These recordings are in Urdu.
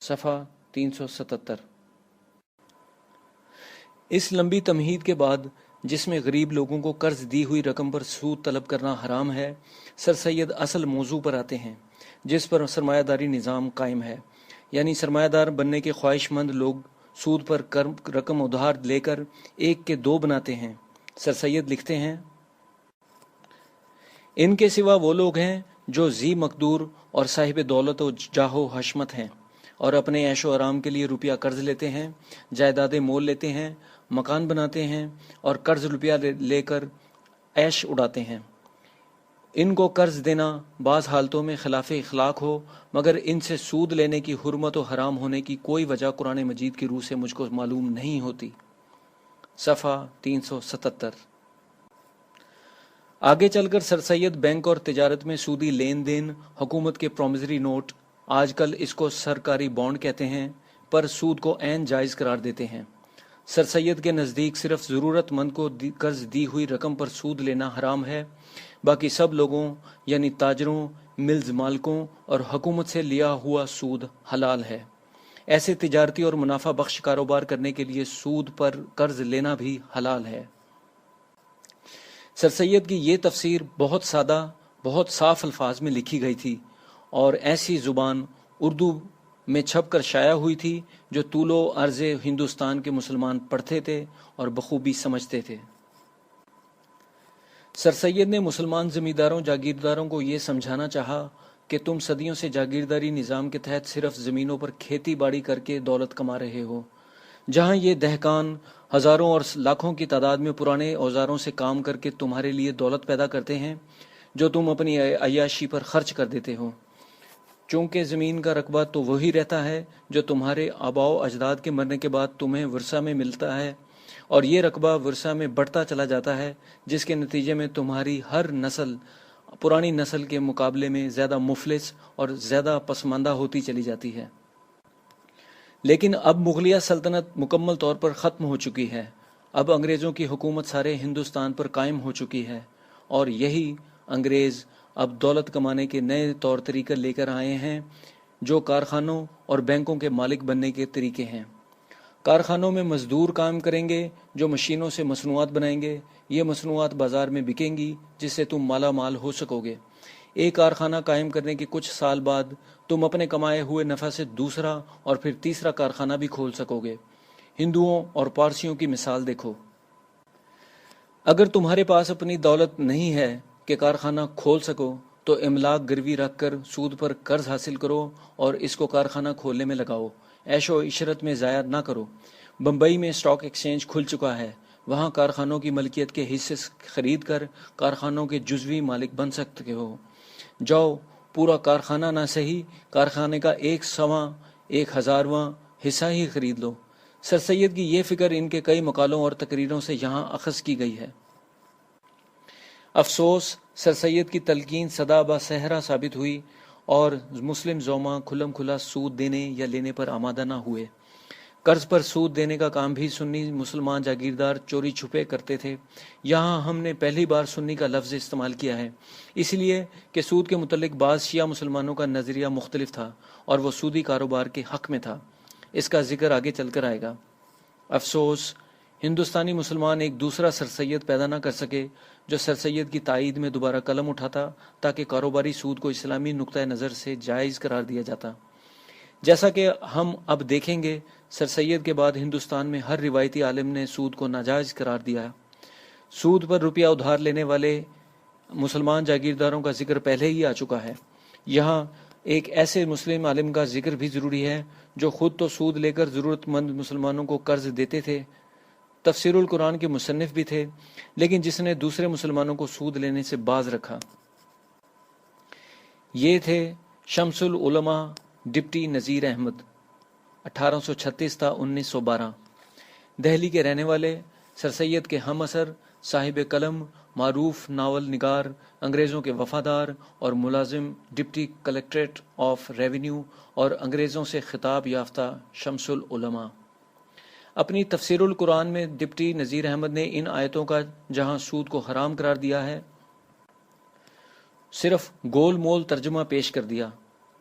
صفحہ 377۔ اس لمبی تمہید کے بعد جس میں غریب لوگوں کو قرض دی ہوئی رقم پر سود طلب کرنا حرام ہے، سر سید اصل موضوع پر آتے ہیں جس پر سرمایہ داری نظام قائم ہے، یعنی سرمایہ دار بننے کے خواہش مند لوگ سود پر رقم ادھار لے کر ایک کے دو بناتے ہیں۔ سر سید لکھتے ہیں، ان کے سوا وہ لوگ ہیں جو ذی مقدور اور صاحب دولت و جاہ و حشمت ہیں اور اپنے عیش و آرام کے لیے روپیہ قرض لیتے ہیں، جائیدادیں مول لیتے ہیں، مکان بناتے ہیں اور قرض روپیہ لے کر عیش اڑاتے ہیں۔ ان کو قرض دینا بعض حالتوں میں خلاف اخلاق ہو، مگر ان سے سود لینے کی حرمت و حرام ہونے کی کوئی وجہ قرآن مجید کی روح سے مجھ کو معلوم نہیں ہوتی۔ صفحہ 377۔ آگے چل کر سر سید بینک اور تجارت میں سودی لین دین، حکومت کے پرومزری نوٹ، آج کل اس کو سرکاری بانڈ کہتے ہیں، پر سود کو عین جائز قرار دیتے ہیں۔ سر سید کے نزدیک صرف ضرورت مند کو قرض دی ہوئی رقم پر سود لینا حرام ہے، باقی سب لوگوں یعنی تاجروں، ملز مالکوں اور حکومت سے لیا ہوا سود حلال ہے۔ ایسے تجارتی اور منافع بخش کاروبار کرنے کے لیے سود پر قرض لینا بھی حلال ہے۔ سر سید کی یہ تفسیر بہت سادہ، بہت صاف الفاظ میں لکھی گئی تھی اور ایسی زبان اردو میں چھپ کر شائع ہوئی تھی جو طول و عرض ہندوستان کے مسلمان پڑھتے تھے اور بخوبی سمجھتے تھے۔ سر سید نے مسلمان زمینداروں جاگیرداروں کو یہ سمجھانا چاہا کہ تم صدیوں سے جاگیرداری نظام کے تحت صرف زمینوں پر کھیتی باڑی کر کے دولت کما رہے ہو، جہاں یہ دہقان ہزاروں اور لاکھوں کی تعداد میں پرانے اوزاروں سے کام کر کے تمہارے لیے دولت پیدا کرتے ہیں جو تم اپنی عیاشی پر خرچ کر دیتے ہو۔ چونکہ زمین کا رقبہ تو وہی رہتا ہے جو تمہارے آباء و اجداد کے مرنے کے بعد تمہیں ورثہ میں ملتا ہے، اور یہ رقبہ ورثہ میں بڑھتا چلا جاتا ہے، جس کے نتیجے میں تمہاری ہر نسل پرانی نسل کے مقابلے میں زیادہ مفلس اور زیادہ پسماندہ ہوتی چلی جاتی ہے۔ لیکن اب مغلیہ سلطنت مکمل طور پر ختم ہو چکی ہے، اب انگریزوں کی حکومت سارے ہندوستان پر قائم ہو چکی ہے، اور یہی انگریز اب دولت کمانے کے نئے طور طریقے لے کر آئے ہیں جو کارخانوں اور بینکوں کے مالک بننے کے طریقے ہیں۔ کارخانوں میں مزدور کام کریں گے جو مشینوں سے مصنوعات بنائیں گے، یہ مصنوعات بازار میں بکیں گی جس سے تم مالا مال ہو سکو گے۔ ایک کارخانہ قائم کرنے کے کچھ سال بعد تم اپنے کمائے ہوئے نفع سے دوسرا اور پھر تیسرا کارخانہ بھی کھول سکو گے۔ ہندوؤں اور پارسیوں کی مثال دیکھو۔ اگر تمہارے پاس اپنی دولت نہیں ہے کہ کارخانہ کھول سکو تو املاک گروی رکھ کر سود پر قرض حاصل کرو اور اس کو کارخانہ کھولنے میں لگاؤ، عیش و عشرت میں ضائع نہ کرو۔ بمبئی میں اسٹاک ایکسچینج کھل چکا ہے، وہاں کارخانوں کی ملکیت کے حصے خرید کر کارخانوں کے جزوی مالک بن سکتے ہو۔ جاؤ، پورا کارخانہ نہ صحیح، کارخانے کا 100واں 1000واں حصہ ہی خرید لو۔ سر سید کی یہ فکر ان کے کئی مقالوں اور تقریروں سے یہاں اخذ کی گئی ہے۔ افسوس، سر سید کی تلقین سدا با صحرا ثابت ہوئی اور مسلم زعما کھلم کھلا سود دینے یا لینے پر آمادہ نہ ہوئے۔ قرض پر سود دینے کا کام بھی سنی مسلمان جاگیردار چوری چھپے کرتے تھے۔ یہاں ہم نے پہلی بار سنی کا لفظ استعمال کیا ہے، اس لیے کہ سود کے متعلق بعض شیعہ مسلمانوں کا نظریہ مختلف تھا اور وہ سودی کاروبار کے حق میں تھا۔ اس کا ذکر آگے چل کر آئے گا۔ افسوس، ہندوستانی مسلمان ایک دوسرا سر سید پیدا نہ کر سکے جو سر سید کی تائید میں دوبارہ قلم اٹھاتا تاکہ کاروباری سود کو اسلامی نقطہ نظر سے جائز قرار دیا جاتا۔ جیسا کہ ہم اب دیکھیں گے، سر سید کے بعد ہندوستان میں ہر روایتی عالم نے سود کو ناجائز قرار دیا۔ سود پر روپیہ ادھار لینے والے مسلمان جاگیرداروں کا ذکر پہلے ہی آ چکا ہے۔ یہاں ایک ایسے مسلم عالم کا ذکر بھی ضروری ہے جو خود تو سود لے کر ضرورت مند مسلمانوں کو قرض دیتے تھے، تفسیر القرآن کے مصنف بھی تھے، لیکن جس نے دوسرے مسلمانوں کو سود لینے سے باز رکھا۔ یہ تھے شمس العلماء ڈپٹی نذیر احمد، 1836 تا 1912، دہلی کے رہنے والے، سر سید کے ہم اثر، صاحب قلم، معروف ناول نگار، انگریزوں کے وفادار اور ملازم ڈپٹی کلکٹریٹ آف ریونیو اور انگریزوں سے خطاب یافتہ شمس العلماء۔ اپنی تفسیر القرآن میں ڈپٹی نذیر احمد نے ان آیتوں کا جہاں سود کو حرام قرار دیا ہے صرف گول مول ترجمہ پیش کر دیا،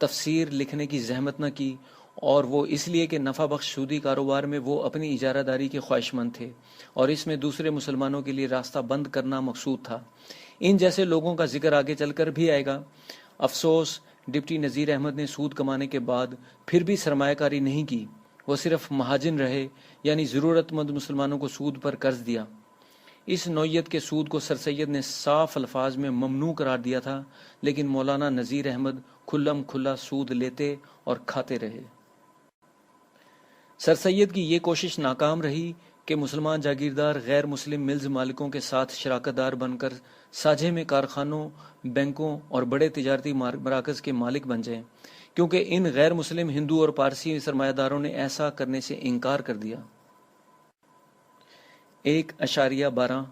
تفسیر لکھنے کی زحمت نہ کی اور وہ اس لیے کہ نفع بخش سودی کاروبار میں وہ اپنی اجارہ داری کے خواہش مند تھے اور اس میں دوسرے مسلمانوں کے لیے راستہ بند کرنا مقصود تھا۔ ان جیسے لوگوں کا ذکر آگے چل کر بھی آئے گا۔ افسوس، ڈپٹی نذیر احمد نے سود کمانے کے بعد پھر بھی سرمایہ کاری نہیں کی، وہ صرف مہاجن رہے، یعنی ضرورت مند مسلمانوں کو سود پر قرض دیا۔ اس نوعیت کے سود کو سر سید نے صاف الفاظ میں ممنوع قرار دیا تھا، لیکن مولانا نذیر احمد کھلم کھلا سود لیتے اور کھاتے رہے۔ سر سید کی یہ کوشش ناکام رہی کہ مسلمان جاگیردار غیر مسلم ملز مالکوں کے ساتھ شراکت دار بن کر ساجھے میں کارخانوں، بینکوں اور بڑے تجارتی مراکز کے مالک بن جائیں، کیونکہ ان غیر مسلم ہندو اور پارسی سرمایہ داروں نے ایسا کرنے سے انکار کر دیا۔ 1.12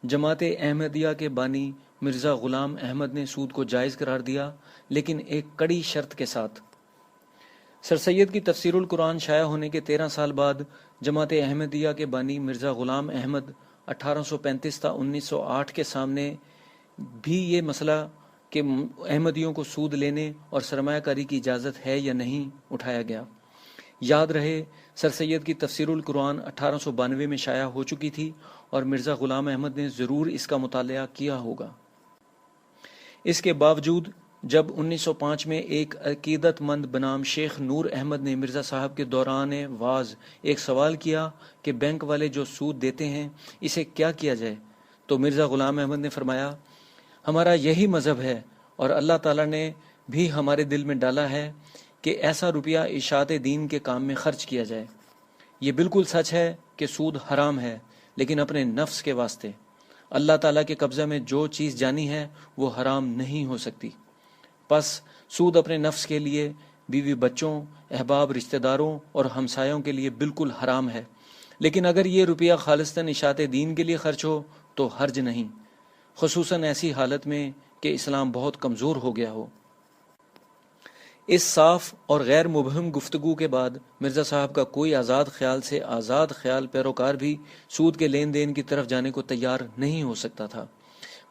جماعت احمدیہ کے بانی مرزا غلام احمد نے سود کو جائز قرار دیا، لیکن ایک کڑی شرط کے ساتھ۔ سر سید کی تفسیر القرآن شائع ہونے کے 13 سال بعد جماعت احمدیہ کے بانی مرزا غلام احمد 1835 تا 1908 کے سامنے بھی یہ مسئلہ کہ احمدیوں کو سود لینے اور سرمایہ کاری کی اجازت ہے یا نہیں اٹھایا گیا۔ یاد رہے، سر سید کی تفسیر القرآن 1892 میں شائع ہو چکی تھی اور مرزا غلام احمد نے ضرور اس کا مطالعہ کیا ہوگا۔ اس کے باوجود جب 1905 میں ایک عقیدت مند بنام شیخ نور احمد نے مرزا صاحب کے دوران واز ایک سوال کیا کہ بینک والے جو سود دیتے ہیں اسے کیا کیا جائے، تو مرزا غلام احمد نے فرمایا، ہمارا یہی مذہب ہے اور اللہ تعالیٰ نے بھی ہمارے دل میں ڈالا ہے کہ ایسا روپیہ اشاعت دین کے کام میں خرچ کیا جائے۔ یہ بالکل سچ ہے کہ سود حرام ہے، لیکن اپنے نفس کے واسطے۔ اللہ تعالیٰ کے قبضہ میں جو چیز جانی ہے وہ حرام نہیں ہو سکتی۔ پس سود اپنے نفس کے لیے، بیوی بچوں، احباب رشتہ داروں اور ہمسایوں کے لیے بالکل حرام ہے، لیکن اگر یہ روپیہ خالصتاً اشاعت دین کے لیے خرچ ہو تو حرج نہیں، خصوصاً ایسی حالت میں کہ اسلام بہت کمزور ہو گیا ہو۔ اس صاف اور غیر مبہم گفتگو کے بعد مرزا صاحب کا کوئی آزاد خیال سے آزاد خیال پیروکار بھی سود کے لین دین کی طرف جانے کو تیار نہیں ہو سکتا تھا۔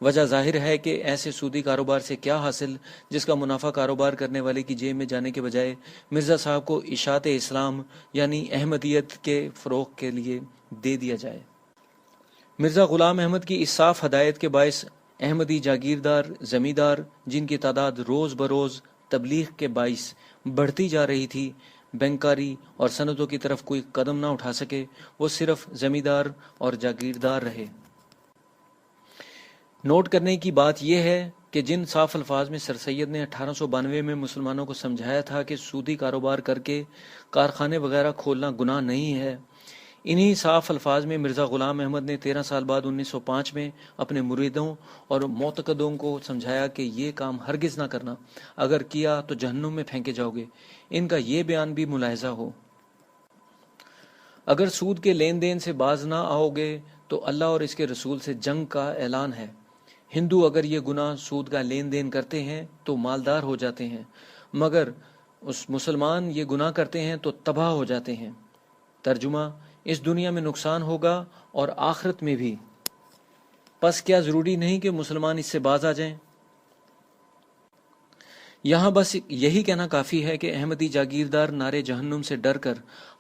وجہ ظاہر ہے کہ ایسے سودی کاروبار سے کیا حاصل جس کا منافع کاروبار کرنے والے کی جیب میں جانے کے بجائے مرزا صاحب کو اشاعت اسلام یعنی احمدیت کے فروغ کے لیے دے دیا جائے۔ مرزا غلام احمد کی اس صاف ہدایت کے باعث احمدی جاگیردار زمیندار جن کی تعداد روز بروز تبلیغ کے باعث بڑھتی جا رہی تھی، بینکاری اور صنعتوں کی طرف کوئی قدم نہ اٹھا سکے، وہ صرف زمیندار اور جاگیردار رہے۔ نوٹ کرنے کی بات یہ ہے کہ جن صاف الفاظ میں سر سید نے 1892 میں مسلمانوں کو سمجھایا تھا کہ سودی کاروبار کر کے کارخانے وغیرہ کھولنا گناہ نہیں ہے، انہی صاف الفاظ میں مرزا غلام احمد نے 13 سال بعد 1905 میں اپنے مریدوں اور معتقدوں کو سمجھایا کہ یہ کام ہرگز نہ کرنا، اگر کیا تو جہنم میں پھینکے جاؤ گے۔ ان کا یہ بیان بھی ملاحظہ ہو، اگر سود کے لین دین سے باز نہ آؤ گے تو اللہ اور اس کے رسول سے جنگ کا اعلان ہے۔ ہندو اگر یہ گناہ سود کا لین دین کرتے ہیں تو مالدار ہو جاتے ہیں، مگر اس مسلمان یہ گناہ کرتے ہیں تو تباہ ہو جاتے ہیں۔ ترجمہ، اس دنیا میں نقصان ہوگا اور آخرت میں بھی، پس کیا ضروری نہیں کہ مسلمان اس سے باز آ جائیں؟ یہاں بس یہی کہنا کافی ہے کہ احمدی جاگیردار نارے جہنم سے ڈر کر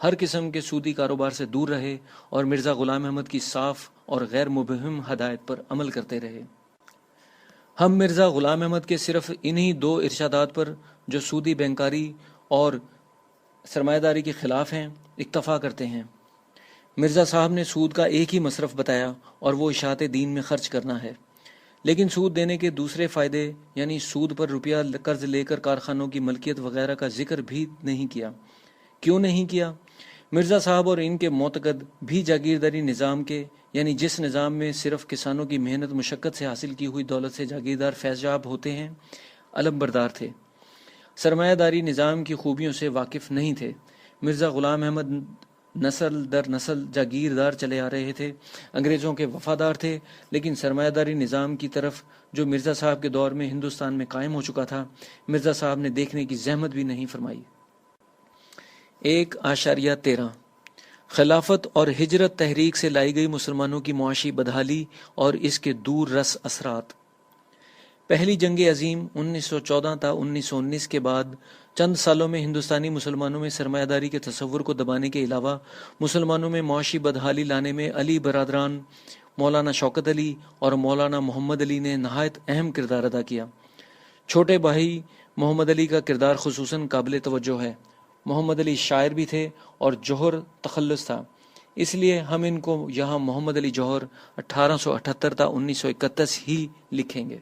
ہر قسم کے سودی کاروبار سے دور رہے اور مرزا غلام احمد کی صاف اور غیر مبہم ہدایت پر عمل کرتے رہے۔ ہم مرزا غلام احمد کے صرف انہی 2 ارشادات پر جو سودی بینکاری اور سرمایہ داری کے خلاف ہیں اکتفا کرتے ہیں۔ مرزا صاحب نے سود کا ایک ہی مصرف بتایا اور وہ اشاعت دین میں خرچ کرنا ہے، لیکن سود دینے کے دوسرے فائدے یعنی سود پر روپیہ قرض لے کر کارخانوں کی ملکیت وغیرہ کا ذکر بھی نہیں کیا۔ کیوں نہیں کیا؟ مرزا صاحب اور ان کے معتقد بھی جاگیرداری نظام کے یعنی جس نظام میں صرف کسانوں کی محنت مشقت سے حاصل کی ہوئی دولت سے جاگیردار فیض یاب ہوتے ہیں، علم بردار تھے، سرمایہ داری نظام کی خوبیوں سے واقف نہیں تھے۔ مرزا غلام احمد نسل در نسل جاگیردار چلے آ رہے تھے، انگریزوں کے وفادار تھے، لیکن سرمایہ داری نظام کی طرف جو مرزا صاحب کے دور میں ہندوستان میں قائم ہو چکا تھا، مرزا صاحب نے دیکھنے کی زحمت بھی نہیں فرمائی۔ 1.13 خلافت اور ہجرت تحریک سے لائی گئی مسلمانوں کی معاشی بدحالی اور اس کے دور رس اثرات۔ پہلی جنگ عظیم 1914 تا 1919 کے بعد چند سالوں میں ہندوستانی مسلمانوں میں سرمایہ داری کے تصور کو دبانے کے علاوہ مسلمانوں میں معاشی بدحالی لانے میں علی برادران، مولانا شوکت علی اور مولانا محمد علی نے نہایت اہم کردار ادا کیا۔ چھوٹے بھائی محمد علی کا کردار خصوصاً قابل توجہ ہے۔ محمد علی شاعر بھی تھے اور جوہر تخلص تھا، اس لیے ہم ان کو یہاں محمد علی جوہر 1878 تا 1931 ہی لکھیں گے۔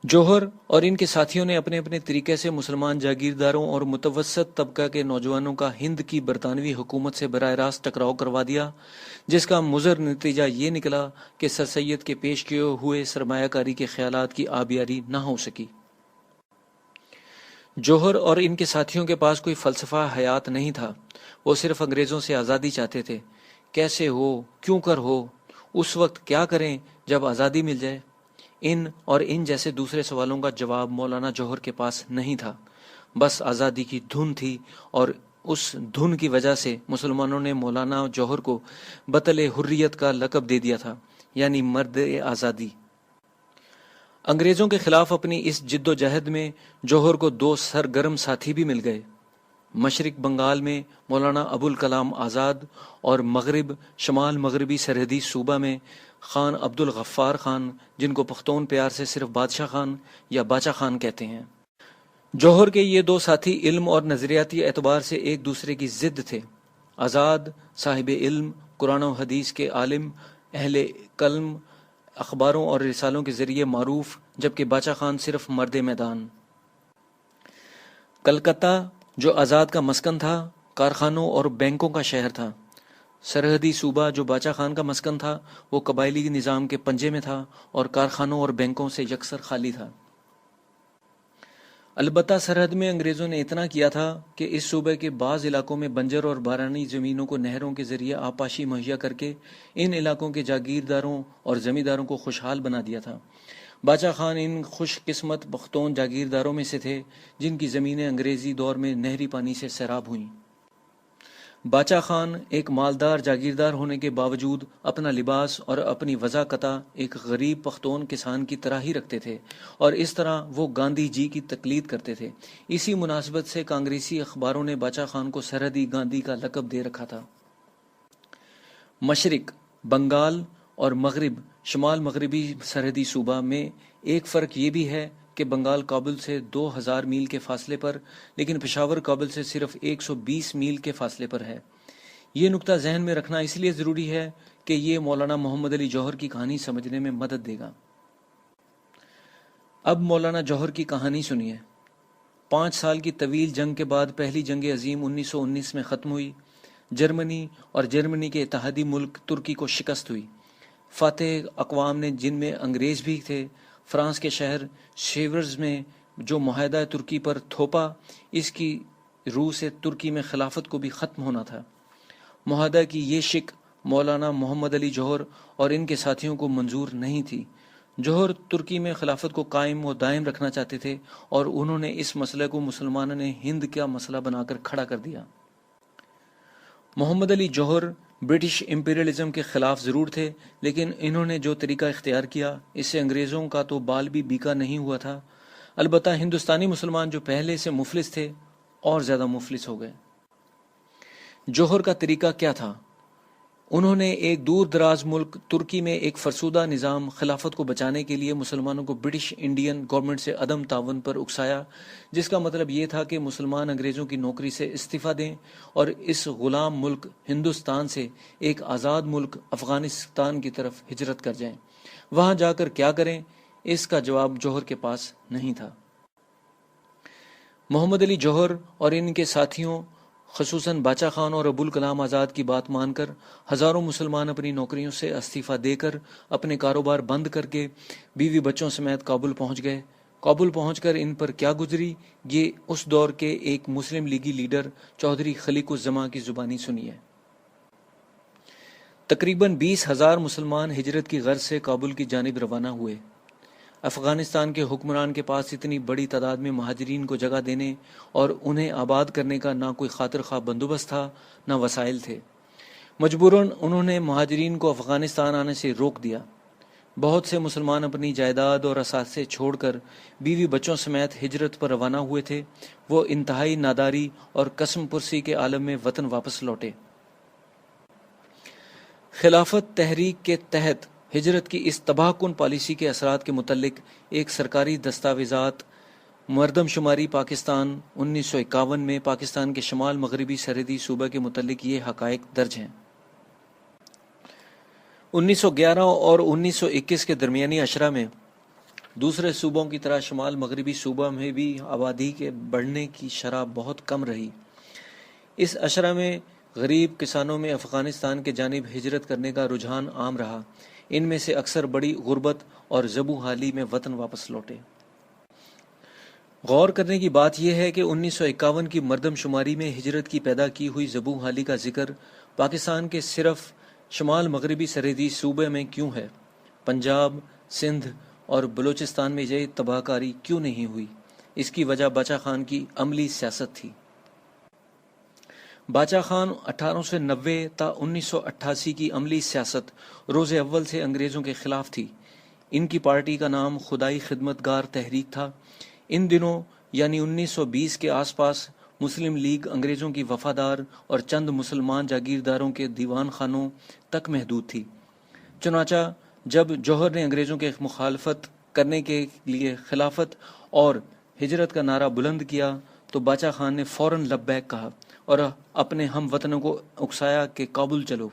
جوہر اور ان کے ساتھیوں نے اپنے اپنے طریقے سے مسلمان جاگیرداروں اور متوسط طبقہ کے نوجوانوں کا ہند کی برطانوی حکومت سے براہ راست ٹکراؤ کروا دیا، جس کا مضر نتیجہ یہ نکلا کہ سر سید کے پیش کیے ہوئے سرمایہ کاری کے خیالات کی آبیاری نہ ہو سکی۔ جوہر اور ان کے ساتھیوں کے پاس کوئی فلسفہ حیات نہیں تھا، وہ صرف انگریزوں سے آزادی چاہتے تھے۔ کیسے ہو، کیوں کر ہو، اس وقت کیا کریں جب آزادی مل جائے؟ ان اور ان جیسے دوسرے سوالوں کا جواب مولانا جوہر کے پاس نہیں تھا، بس آزادی کی دھن تھی، اور اس دھن کی وجہ سے مسلمانوں نے مولانا جوہر کو بطل حریت کا لقب دے دیا تھا، یعنی مرد آزادی۔ انگریزوں کے خلاف اپنی اس جد و جہد میں جوہر کو دو سرگرم ساتھی بھی مل گئے۔ مشرق بنگال میں مولانا ابوالکلام آزاد اور مغرب شمال مغربی سرحدی صوبہ میں خان عبد الغفار خان، جن کو پختون پیار سے صرف بادشاہ خان یا باچا خان کہتے ہیں۔ جوہر کے یہ دو ساتھی علم اور نظریاتی اعتبار سے ایک دوسرے کی ضد تھے۔ آزاد صاحب علم، قرآن و حدیث کے عالم، اہل قلم، اخباروں اور رسالوں کے ذریعے معروف، جبکہ باچا خان صرف مرد میدان۔ کلکتہ جو آزاد کا مسکن تھا، کارخانوں اور بینکوں کا شہر تھا۔ سرحدی صوبہ جو باچا خان کا مسکن تھا، وہ قبائلی نظام کے پنجے میں تھا اور کارخانوں اور بینکوں سے یکسر خالی تھا۔ البتہ سرحد میں انگریزوں نے اتنا کیا تھا کہ اس صوبے کے بعض علاقوں میں بنجر اور بارانی زمینوں کو نہروں کے ذریعے آبپاشی مہیا کر کے ان علاقوں کے جاگیرداروں اور زمینداروں کو خوشحال بنا دیا تھا۔ باچا خان ان خوش قسمت پختون جاگیرداروں میں سے تھے جن کی زمینیں انگریزی دور میں نہری پانی سے سیراب ہوئیں۔ باچا خان ایک مالدار جاگیردار ہونے کے باوجود اپنا لباس اور اپنی وضاقتہ ایک غریب پختون کسان کی طرح ہی رکھتے تھے، اور اس طرح وہ گاندھی جی کی تقلید کرتے تھے۔ اسی مناسبت سے کانگریسی اخباروں نے باچا خان کو سرحدی گاندھی کا لقب دے رکھا تھا۔ مشرق بنگال اور مغرب شمال مغربی سرحدی صوبہ میں ایک فرق یہ بھی ہے کہ بنگال کابل سے 2000 میل کے فاصلے پر، لیکن پشاور کابل سے صرف 120 میل کے فاصلے پر ہے۔ یہ نقطہ ذہن میں رکھنا اس لیے ضروری ہے کہ یہ مولانا محمد علی جوہر کی کہانی سمجھنے میں مدد دے گا۔ اب مولانا جوہر کی کہانی سنیے۔ 5 سال کی طویل جنگ کے بعد پہلی جنگ عظیم 1919 میں ختم ہوئی۔ جرمنی اور جرمنی کے اتحادی ملک ترکی کو شکست ہوئی۔ فاتح اقوام نے، جن میں انگریز بھی تھے، فرانس کے شہر شیورز میں جو معاہدہ ترکی پر تھوپا، اس کی روح سے ترکی میں خلافت کو بھی ختم ہونا تھا۔ معاہدہ کی یہ شک مولانا محمد علی جوہر اور ان کے ساتھیوں کو منظور نہیں تھی۔ جوہر ترکی میں خلافت کو قائم و دائم رکھنا چاہتے تھے، اور انہوں نے اس مسئلے کو مسلمانوں نے ہند کا مسئلہ بنا کر کھڑا کر دیا۔ محمد علی جوہر برٹش امپیریلزم کے خلاف ضرور تھے، لیکن انہوں نے جو طریقہ اختیار کیا اس سے انگریزوں کا تو بال بھی بیکا نہیں ہوا تھا۔ البتہ ہندوستانی مسلمان جو پہلے سے مفلس تھے اور زیادہ مفلس ہو گئے۔ جوہر کا طریقہ کیا تھا؟ انہوں نے ایک دور دراز ملک ترکی میں ایک فرسودہ نظام خلافت کو بچانے کے لیے مسلمانوں کو برٹش انڈین گورنمنٹ سے عدم تعاون پر اکسایا، جس کا مطلب یہ تھا کہ مسلمان انگریزوں کی نوکری سے استعفیٰ دیں اور اس غلام ملک ہندوستان سے ایک آزاد ملک افغانستان کی طرف ہجرت کر جائیں۔ وہاں جا کر کیا کریں، اس کا جواب جوہر کے پاس نہیں تھا۔ محمد علی جوہر اور ان کے ساتھیوں، خصوصاً باچا خان اور ابوالکلام آزاد کی بات مان کر ہزاروں مسلمان اپنی نوکریوں سے استعفیٰ دے کر اپنے کاروبار بند کر کے بیوی بچوں سمیت کابل پہنچ گئے۔ کابل پہنچ کر ان پر کیا گزری، یہ اس دور کے ایک مسلم لیگی لیڈر چودھری خلیق الزماں کی زبانی سنیے۔ تقریباً 20,000 مسلمان ہجرت کی غرض سے کابل کی جانب روانہ ہوئے۔ افغانستان کے حکمران کے پاس اتنی بڑی تعداد میں مہاجرین کو جگہ دینے اور انہیں آباد کرنے کا نہ کوئی خاطر خواہ بندوبست تھا، نہ وسائل تھے۔ مجبوراً انہوں نے مہاجرین کو افغانستان آنے سے روک دیا۔ بہت سے مسلمان اپنی جائیداد اور اثاثے چھوڑ کر بیوی بچوں سمیت ہجرت پر روانہ ہوئے تھے۔ وہ انتہائی ناداری اور قسم پرسی کے عالم میں وطن واپس لوٹے۔ خلافت تحریک کے تحت ہجرت کی اس تباہ کن پالیسی کے اثرات کے متعلق ایک سرکاری دستاویزات مردم شماری پاکستان 1951 میں پاکستان کے شمال مغربی سرحدی صوبہ کے متعلق یہ حقائق درج ہیں۔ 1911 اور 1921 کے درمیانی اشرہ میں دوسرے صوبوں کی طرح شمال مغربی صوبہ میں بھی آبادی کے بڑھنے کی شرح بہت کم رہی۔ اس اشرہ میں غریب کسانوں میں افغانستان کے جانب ہجرت کرنے کا رجحان عام رہا۔ ان میں سے اکثر بڑی غربت اور زبوں حالی میں وطن واپس لوٹے۔ غور کرنے کی بات یہ ہے کہ 1951 کی مردم شماری میں ہجرت کی پیدا کی ہوئی زبوں حالی کا ذکر پاکستان کے صرف شمال مغربی سرحدی صوبے میں کیوں ہے؟ پنجاب، سندھ اور بلوچستان میں یہ تباہ کاری کیوں نہیں ہوئی؟ اس کی وجہ باچا خان کی عملی سیاست تھی۔ باچا خان 1890 تا 1988 کی عملی سیاست روز اول سے انگریزوں کے خلاف تھی۔ ان کی پارٹی کا نام خدائی خدمت گار تحریک تھا۔ ان دنوں یعنی 1920 کے آس پاس مسلم لیگ انگریزوں کی وفادار اور چند مسلمان جاگیرداروں کے دیوان خانوں تک محدود تھی۔ چنانچہ جب جوہر نے انگریزوں کے مخالفت کرنے کے لیے خلافت اور ہجرت کا نعرہ بلند کیا تو باچا خان نے فوراً لبیک کہا اور اپنے ہم وطنوں کو اکسایا کہ کابل چلو۔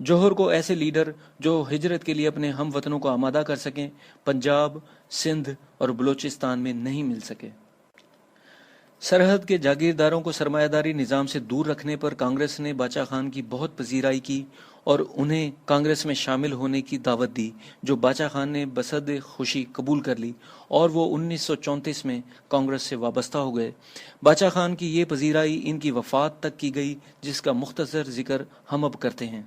جوہر کو ایسے لیڈر جو ہجرت کے لیے اپنے ہم وطنوں کو آمادہ کر سکیں پنجاب، سندھ اور بلوچستان میں نہیں مل سکے۔ سرحد کے جاگیرداروں کو سرمایہ داری نظام سے دور رکھنے پر کانگریس نے باچا خان کی بہت پذیرائی کی اور انہیں کانگریس میں شامل ہونے کی دعوت دی، جو باچا خان نے بصد خوشی قبول کر لی اور وہ 1934 میں کانگریس سے وابستہ ہو گئے۔ باچا خان کی یہ پذیرائی ان کی وفات تک کی گئی، جس کا مختصر ذکر ہم اب کرتے ہیں۔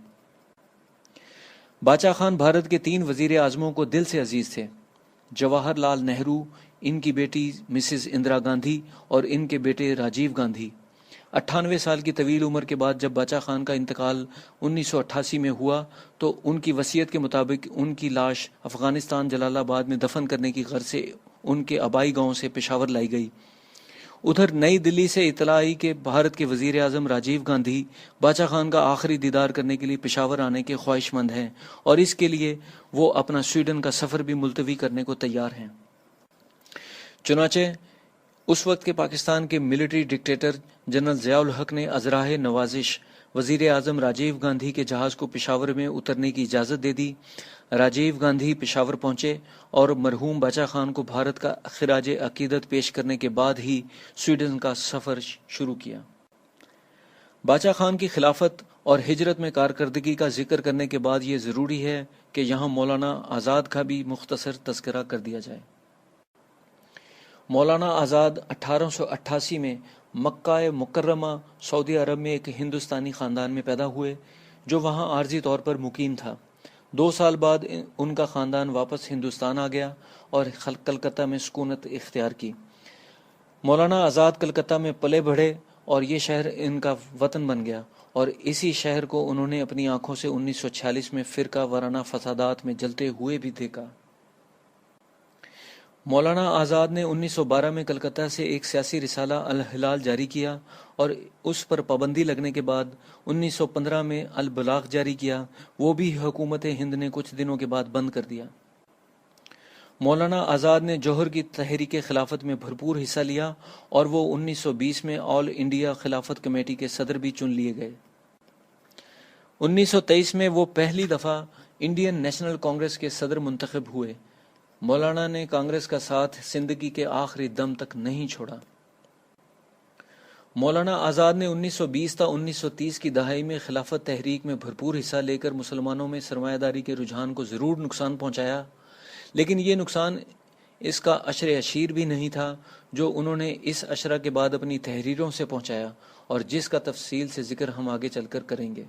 باچا خان بھارت کے 3 وزیر اعظموں کو دل سے عزیز تھے: جواہر لال نہرو، ان کی بیٹی مسز اندرا گاندھی اور ان کے بیٹے راجیو گاندھی۔ 98 سال کی طویل عمر کے بعد جب باچا خان کا انتقال 1988 میں ہوا تو ان کی وصیت کے مطابق ان کی لاش افغانستان جلال آباد میں دفن کرنے کی غرض سے ان کے آبائی گاؤں سے پشاور لائی گئی۔ ادھر نئی دلی سے اطلاع آئی کہ بھارت کے وزیر اعظم راجیو گاندھی باچا خان کا آخری دیدار کرنے کے لیے پشاور آنے کے خواہش مند ہیں اور اس کے لیے وہ اپنا سویڈن کا سفر بھی ملتوی کرنے کو تیار ہیں۔ چنانچہ اس وقت کے پاکستان کے ملٹری ڈکٹیٹر جنرل ضیاء الحق نے ازراہ نوازش وزیر اعظم راجیو گاندھی کے جہاز کو پشاور میں اترنے کی اجازت دے دی۔ راجیو گاندھی پشاور پہنچے اور مرحوم باچا خان کو بھارت کا خراج عقیدت پیش کرنے کے بعد ہی سویڈن کا سفر شروع کیا۔ باچا خان کی خلافت اور ہجرت میں کارکردگی کا ذکر کرنے کے بعد یہ ضروری ہے کہ یہاں مولانا آزاد کا بھی مختصر تذکرہ کر دیا جائے۔ مولانا آزاد 1888 میں مکہ مکرمہ سعودی عرب میں ایک ہندوستانی خاندان میں پیدا ہوئے جو وہاں عارضی طور پر مقیم تھا۔ 2 سال بعد ان کا خاندان واپس ہندوستان آ گیا اور کلکتہ میں سکونت اختیار کی۔ مولانا آزاد کلکتہ میں پلے بڑھے اور یہ شہر ان کا وطن بن گیا اور اسی شہر کو انہوں نے اپنی آنکھوں سے 1946 میں فرقہ وارانہ فسادات میں جلتے ہوئے بھی دیکھا۔ مولانا آزاد نے 1912 میں کلکتہ سے ایک سیاسی رسالہ الہلال جاری کیا اور اس پر پابندی لگنے کے بعد 1915 میں البلاغ جاری کیا، وہ بھی حکومت ہند نے کچھ دنوں کے بعد بند کر دیا۔ مولانا آزاد نے جوہر کی تحریک خلافت میں بھرپور حصہ لیا اور وہ 1920 میں آل انڈیا خلافت کمیٹی کے صدر بھی چن لیے گئے۔ 1923 میں وہ پہلی دفعہ انڈین نیشنل کانگریس کے صدر منتخب ہوئے۔ مولانا نے کانگریس کا ساتھ زندگی کے آخری دم تک نہیں چھوڑا۔ مولانا آزاد نے 1920 تا 1930 کی دہائی میں خلافت تحریک میں بھرپور حصہ لے کر مسلمانوں میں سرمایہ داری کے رجحان کو ضرور نقصان پہنچایا، لیکن یہ نقصان اس کا عشر عشیر بھی نہیں تھا جو انہوں نے اس عشرہ کے بعد اپنی تحریروں سے پہنچایا اور جس کا تفصیل سے ذکر ہم آگے چل کر کریں گے۔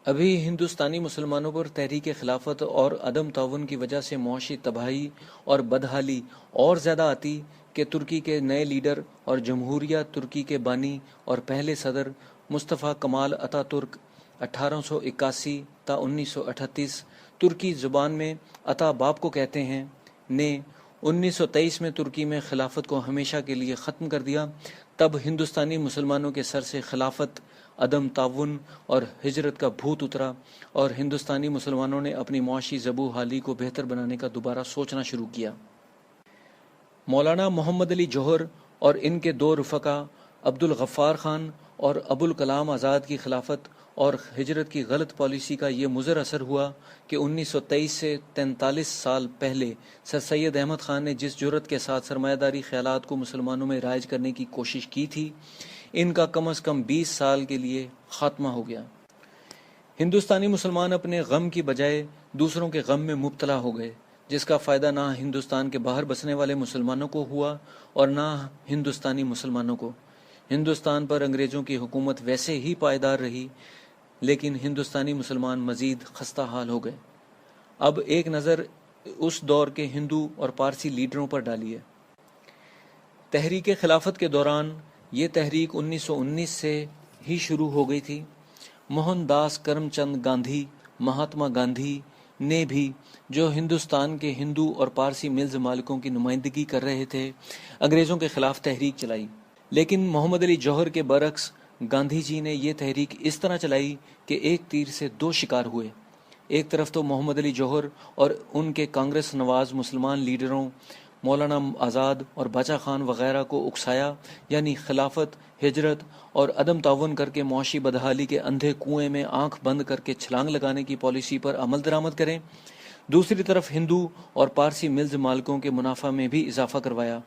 ابھی ہندوستانی مسلمانوں پر تحریک خلافت اور عدم تعاون کی وجہ سے معاشی تباہی اور بدحالی اور زیادہ آتی کہ ترکی کے نئے لیڈر اور جمہوریہ ترکی کے بانی اور پہلے صدر مصطفیٰ کمال اتا ترک 1881 تا 1938 ترکی زبان میں عطا باب کو کہتے ہیں، نے 1923 میں ترکی میں خلافت کو ہمیشہ کے لیے ختم کر دیا، تب ہندوستانی مسلمانوں کے سر سے خلافت، عدم تعاون اور ہجرت کا بھوت اترا، اور ہندوستانی مسلمانوں نے اپنی معاشی زبوں حالی کو بہتر بنانے کا دوبارہ سوچنا شروع کیا۔ مولانا محمد علی جوہر اور ان کے دو رفقا عبدالغفار خان اور ابوالکلام آزاد کی خلافت اور ہجرت کی غلط پالیسی کا یہ مضر اثر ہوا کہ 1923 سے 43 سال پہلے سر سید احمد خان نے جس جرأت کے ساتھ سرمایہ داری خیالات کو مسلمانوں میں رائج کرنے کی کوشش کی تھی، ان کا کم از کم 20 سال کے لیے خاتمہ ہو گیا۔ ہندوستانی مسلمان اپنے غم کی بجائے دوسروں کے غم میں مبتلا ہو گئے، جس کا فائدہ نہ ہندوستان کے باہر بسنے والے مسلمانوں کو ہوا اور نہ ہندوستانی مسلمانوں کو۔ ہندوستان پر انگریزوں کی حکومت ویسے ہی پائیدار رہی، لیکن ہندوستانی مسلمان مزید خستہ حال ہو گئے۔ اب ایک نظر اس دور کے ہندو اور پارسی لیڈروں پر ڈالیے۔ تحریک خلافت کے دوران یہ تحریک 1919 سے ہی شروع ہو گئی تھی۔ موہن داس کرم چند گاندھی، مہاتما گاندھی نے بھی، جو ہندوستان کے ہندو اور پارسی ملز مالکوں کی نمائندگی کر رہے تھے، انگریزوں کے خلاف تحریک چلائی، لیکن محمد علی جوہر کے برعکس گاندھی جی نے یہ تحریک اس طرح چلائی کہ ایک تیر سے دو شکار ہوئے۔ ایک طرف تو محمد علی جوہر اور ان کے کانگریس نواز مسلمان لیڈروں مولانا آزاد اور باچا خان وغیرہ کو اکسایا، یعنی خلافت، ہجرت اور عدم تعاون کر کے معاشی بدحالی کے اندھے کنویں میں آنکھ بند کر کے چھلانگ لگانے کی پالیسی پر عمل درآمد کریں۔ دوسری طرف ہندو اور پارسی ملز مالکوں کے منافع میں بھی اضافہ کروایا،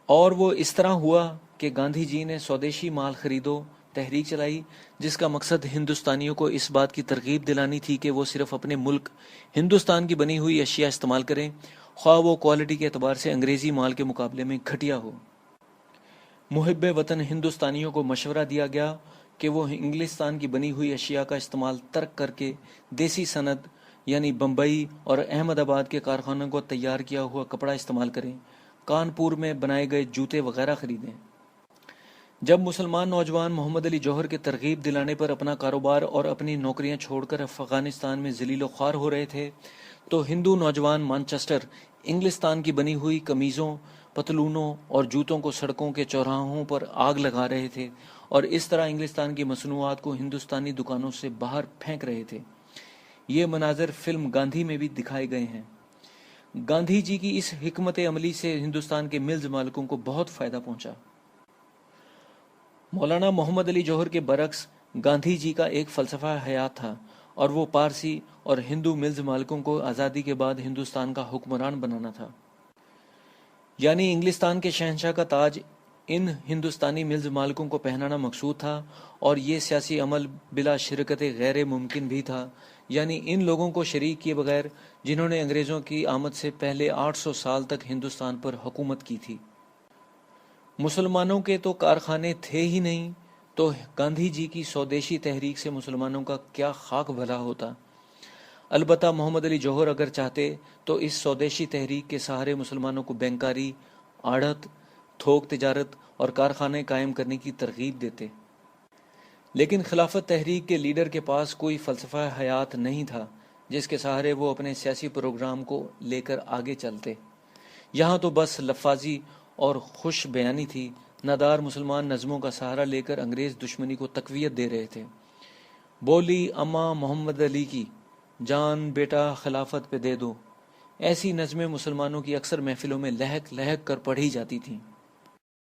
اور وہ اس طرح ہوا کہ گاندھی جی نے سودیشی مال خریدو تحریک چلائی، جس کا مقصد ہندوستانیوں کو اس بات کی ترغیب دلانی تھی کہ وہ صرف اپنے ملک ہندوستان کی بنی ہوئی اشیاء استعمال کریں، خواہ وہ کوالٹی کے اعتبار سے انگریزی مال کے مقابلے میں گھٹیا ہو۔ محب وطن ہندوستانیوں کو مشورہ دیا گیا کہ وہ انگلستان کی بنی ہوئی اشیاء کا استعمال ترک کر کے دیسی صنعت یعنی بمبئی اور احمد آباد کے کارخانوں کو تیار کیا ہوا کپڑا استعمال کریں، کانپور میں بنائے گئے جوتے وغیرہ خریدیں۔ جب مسلمان نوجوان محمد علی جوہر کے ترغیب دلانے پر اپنا کاروبار اور اپنی نوکریاں چھوڑ کر افغانستان میں ذلیل و خوار ہو رہے تھے، تو ہندو نوجوان مانچسٹر انگلستان کی بنی ہوئی قمیضوں، پتلونوں اور جوتوں کو سڑکوں کے چوراہوں پر آگ لگا رہے تھے، اور اس طرح انگلستان کی مصنوعات کو ہندوستانی دکانوں سے باہر پھینک رہے تھے۔ یہ مناظر فلم گاندھی میں بھی دکھائے گئے ہیں۔ گاندھی جی کی اس حکمت عملی سے ہندوستان کے ملز مالکوں کو بہت فائدہ پہنچا۔ مولانا محمد علی جوہر کے برعکس گاندھی جی کا ایک فلسفہ حیات تھا، اور وہ پارسی اور ہندو ملز مالکوں کو آزادی کے بعد ہندوستان کا حکمران بنانا تھا، یعنی انگلستان کے شہنشاہ کا تاج ان ہندوستانی ملز مالکوں کو پہنانا مقصود تھا، اور یہ سیاسی عمل بلا شرکت غیر ممکن بھی تھا، یعنی ان لوگوں کو شریک کیے بغیر جنہوں نے انگریزوں کی آمد سے پہلے 800 سال تک ہندوستان پر حکومت کی تھی۔ مسلمانوں کے تو کارخانے تھے ہی نہیں، تو گاندھی جی کی سودیشی تحریک سے مسلمانوں کا کیا خاک بھلا ہوتا۔ البتہ محمد علی جوہر اگر چاہتے تو اس سودیشی تحریک کے سہارے مسلمانوں کو بینکاری، آڑھت، تھوک تجارت اور کارخانے قائم کرنے کی ترغیب دیتے، لیکن خلافت تحریک کے لیڈر کے پاس کوئی فلسفہ حیات نہیں تھا جس کے سہارے وہ اپنے سیاسی پروگرام کو لے کر آگے چلتے۔ یہاں تو بس لفاظی اور خوش بیانی تھی۔ نادار مسلمان نظموں کا سہارا لے کر انگریز دشمنی کو تقویت دے رہے تھے۔ بولی اماں محمد علی کی، جان بیٹا خلافت پہ دے دو، ایسی نظمیں مسلمانوں کی اکثر محفلوں میں لہک لہک کر پڑھی جاتی تھیں۔